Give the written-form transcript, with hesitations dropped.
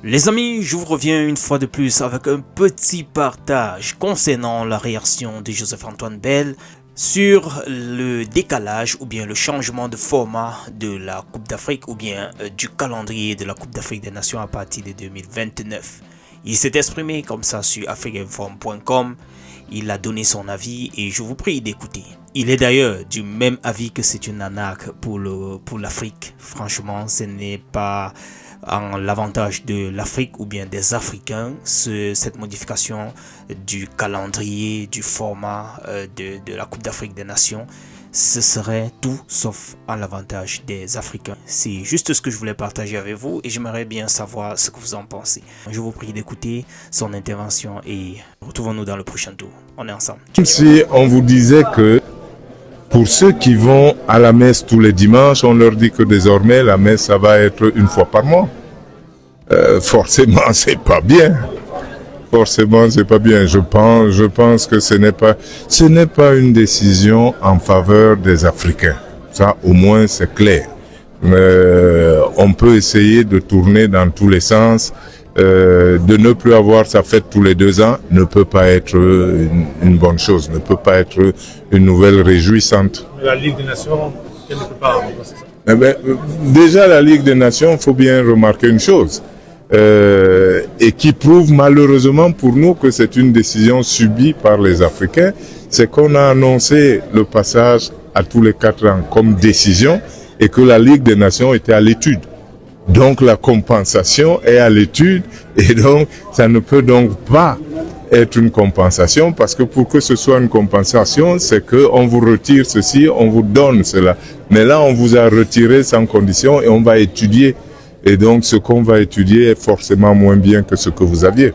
Les amis, je vous reviens une fois de plus avec un petit partage concernant la réaction de Joseph-Antoine Bell sur le décalage ou bien le changement de format de la Coupe d'Afrique ou bien du calendrier de la Coupe d'Afrique des Nations à partir de 2029. Il s'est exprimé comme ça sur africainform.com, il a donné son avis et je vous prie d'écouter. Il est d'ailleurs du même avis que c'est une arnaque pour l'Afrique. Franchement, ce n'est pas en l'avantage de l'Afrique ou bien des Africains, cette modification du calendrier, du format de la Coupe d'Afrique des Nations, ce serait tout sauf en l'avantage des Africains. C'est juste ce que je voulais partager avec vous et j'aimerais bien savoir ce que vous en pensez. Je vous prie d'écouter son intervention et retrouvons-nous dans le prochain tour. On est ensemble. Comme si on vous disait que pour ceux qui vont à la messe tous les dimanches, on leur dit que désormais la messe ça va être une fois par mois. Forcément, c'est pas bien. Forcément, c'est pas bien. Je pense que ce n'est pas une décision en faveur des Africains. Ça, au moins, c'est clair. On peut essayer de tourner dans tous les sens. De ne plus avoir sa fête tous les 2 ans ne peut pas être une bonne chose, ne peut pas être une nouvelle réjouissante. La Ligue des Nations, elle ne peut pas remplacer ça. Eh bien, déjà, la Ligue des Nations, il faut bien remarquer une chose, et qui prouve malheureusement pour nous que c'est une décision subie par les Africains, c'est qu'on a annoncé le passage à tous les 4 ans comme décision et que la Ligue des Nations était à l'étude. Donc la compensation est à l'étude et donc ça ne peut donc pas être une compensation parce que pour que ce soit une compensation, c'est qu'on vous retire ceci, on vous donne cela. Mais là, on vous a retiré sans condition et on va étudier. Et donc ce qu'on va étudier est forcément moins bien que ce que vous aviez.